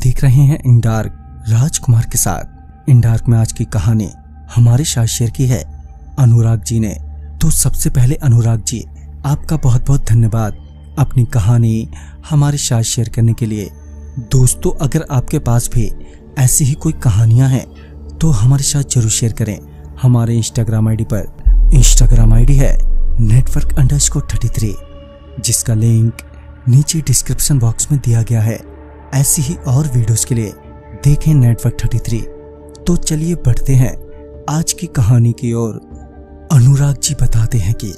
देख रहे हैं इन डार्क राजकुमार के साथ। इन डार्क में आज की कहानी हमारे साथ शेयर की है अनुराग जी ने। तो सबसे पहले अनुराग जी, आपका बहुत बहुत धन्यवाद अपनी कहानी हमारे साथ शेयर करने के लिए। दोस्तों, अगर आपके पास भी ऐसी ही कोई कहानियां हैं तो हमारे साथ जरूर शेयर करें। हमारे इंस्टाग्राम आईडी पर, इंस्टाग्राम आईडी है network_33, जिसका लिंक नीचे डिस्क्रिप्शन बॉक्स में दिया गया है। ऐसी ही और वीडियोस के लिए देखें network33। तो चलिए बढ़ते हैं आज की कहानी की ओर। अनुराग जी बताते हैं कि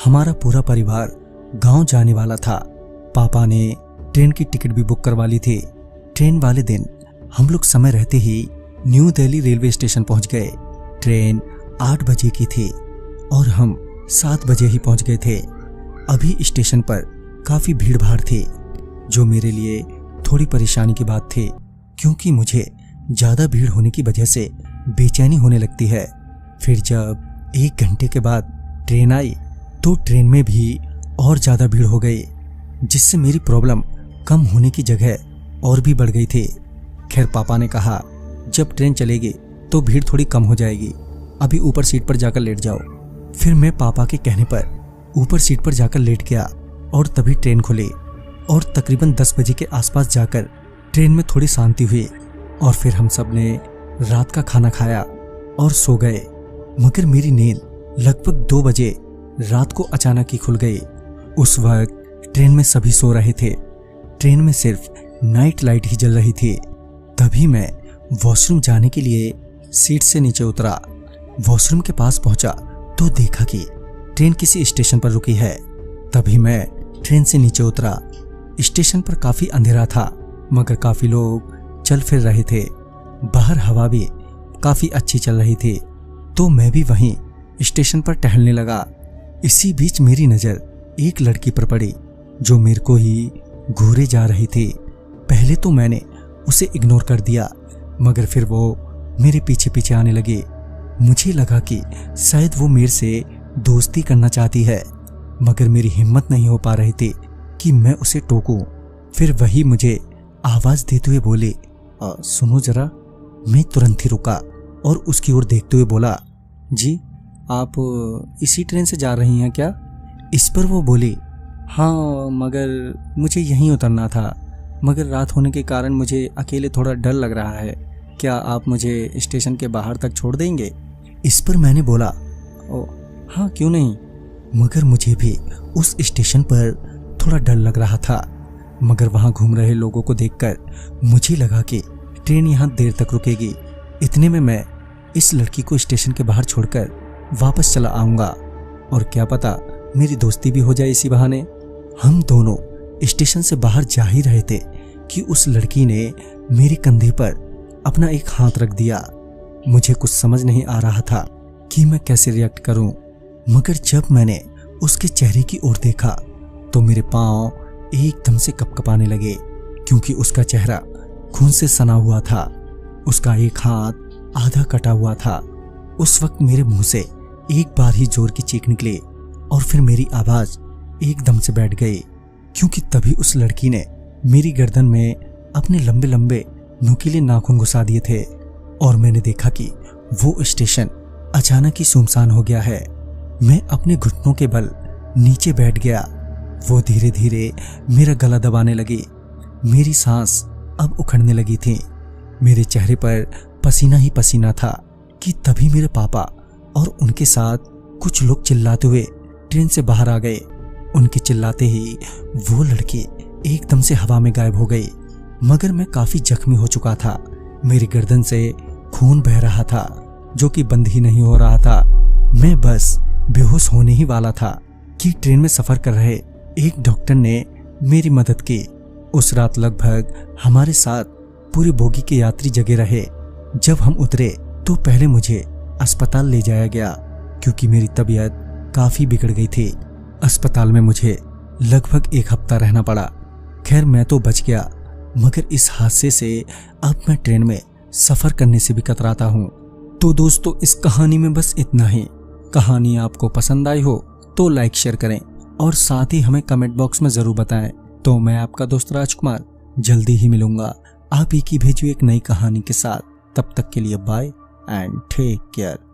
हमारा पूरा परिवार गांव जाने वाला था। पापा ने ट्रेन की टिकट भी बुक करवा ली थी। ट्रेन वाले दिन हम लोग समय रहते ही न्यू दिल्ली रेलवे स्टेशन पहुंच गए। ट्रेन 8 बजे की थी और हम 7 बजे ही पहुंच गए थे। अभी स्टेशन पर काफी भीड़ भाड़ थी, जो मेरे लिए थोड़ी परेशानी की बात थी, क्योंकि मुझे ज्यादा भीड़ होने की वजह से बेचैनी होने लगती है। फिर जब 1 घंटे के बाद ट्रेन आई तो ट्रेन में भी और ज्यादा भीड़ हो गई, जिससे मेरी प्रॉब्लम कम होने की जगह और भी बढ़ गई थी। खैर, पापा ने कहा जब ट्रेन चलेगी तो भीड़ थोड़ी कम हो जाएगी, अभी ऊपर सीट पर जाकर लेट जाओ। फिर मैं पापा के कहने पर ऊपर सीट पर जाकर लेट गया और तभी ट्रेन खुली और तकरीबन 10 बजे के आसपास जाकर ट्रेन में थोड़ी शांति हुई और फिर हम सब ने रात का खाना खाया और सो गए। मगर मेरी नींद लगभग 2 बजे रात को अचानक ही खुल गई। उस वक्त ट्रेन में सभी सो रहे थे। ट्रेन में सिर्फ नाइट लाइट ही जल रही थी। तभी मैं वॉशरूम जाने के लिए सीट से नीचे उतरा। वॉशरूम के पास पहुंचा तो देखा कि ट्रेन किसी स्टेशन पर रुकी है। तभी मैं ट्रेन से नीचे उतरा। स्टेशन पर काफी अंधेरा था, मगर काफी लोग चल फिर रहे थे। बाहर हवा भी काफी अच्छी चल रही थी, तो मैं भी वहीं स्टेशन पर टहलने लगा। इसी बीच मेरी नजर एक लड़की पर पड़ी, जो मेरे को ही घूरे जा रही थी। पहले तो मैंने उसे इग्नोर कर दिया, मगर फिर वो मेरे पीछे पीछे आने लगी। मुझे लगा कि शायद वो मेरे से दोस्ती करना चाहती है, मगर मेरी हिम्मत नहीं हो पा रही थी कि मैं उसे टोकूं। फिर वही मुझे आवाज देते हुए बोली, सुनो जरा। मैं तुरंत ही रुका और उसकी ओर देखते हुए बोला, जी आप इसी ट्रेन से जा रही हैं क्या? इस पर वो बोली, हाँ, मगर मुझे यहीं उतरना था, मगर रात होने के कारण मुझे अकेले थोड़ा डर लग रहा है। क्या आप मुझे स्टेशन के बाहर तक छोड़ देंगे? इस पर मैंने बोला, हाँ क्यों नहीं। मगर मुझे भी उस स्टेशन पर थोड़ा डर लग रहा था, मगर वहां घूम रहे लोगों को देखकर मुझे लगा कि ट्रेन यहां देर तक रुकेगी। इतने में मैं इस लड़की को स्टेशन के बाहर छोड़कर वापस चला आऊंगा और क्या पता मेरी दोस्ती भी हो जाए इसी बहाने। हम दोनों स्टेशन से बाहर जा ही रहे थे कि उस लड़की ने मेरे कंधे पर अपना एक हाथ रख दिया। मुझे कुछ समझ नहीं आ रहा था कि मैं कैसे रिएक्ट करूं, मगर जब मैंने उसके चेहरे की ओर देखा तो मेरे पांव एकदम से कपकपाने लगे, क्योंकि उसका चेहरा खून से सना हुआ था। उसका एक हाथ आधा कटा हुआ था। उस वक्त मेरे मुंह से एक बार ही जोर की चीख निकली और फिर मेरी आवाज एकदम से बैठ गई, क्योंकि तभी उस लड़की ने मेरी गर्दन में अपने लंबे लंबे नुकीले नाखून घुसा दिए थे और मैंने देखा कि वो स्टेशन अचानक ही सुनसान हो गया है। मैं अपने घुटनों के बल नीचे बैठ गया। वो धीरे धीरे मेरा गला दबाने लगी। मेरी सांस अब उखड़ने लगी थी। मेरे चेहरे पर पसीना ही पसीना था कि तभी मेरे पापा और उनके साथ कुछ लोग चिल्लाते हुए ट्रेन से बाहर आ गए। उनके चिल्लाते ही वो लड़की एकदम से हवा में गायब हो गई, मगर मैं काफी जख्मी हो चुका था। मेरी गर्दन से खून बह रहा था, जो कि बंद ही नहीं हो रहा था। मैं बस बेहोश होने ही वाला था कि ट्रेन में सफर कर रहे एक डॉक्टर ने मेरी मदद की। उस रात लगभग हमारे साथ पूरे बोगी के यात्री जगे रहे। जब हम उतरे तो पहले मुझे अस्पताल ले जाया गया, क्योंकि मेरी तबीयत काफी बिगड़ गई थी। अस्पताल में मुझे लगभग 1 हफ्ता रहना पड़ा। खैर, मैं तो बच गया, मगर इस हादसे से अब मैं ट्रेन में सफर करने से भी कतराता हूँ। तो दोस्तों, इस कहानी में बस इतना ही। कहानी आपको पसंद आई हो तो लाइक शेयर करें और साथ ही हमें कमेंट बॉक्स में जरूर बताएं। तो मैं आपका दोस्त राजकुमार जल्दी ही मिलूंगा आप ही की भेजी एक नई कहानी के साथ। तब तक के लिए बाय एंड टेक केयर।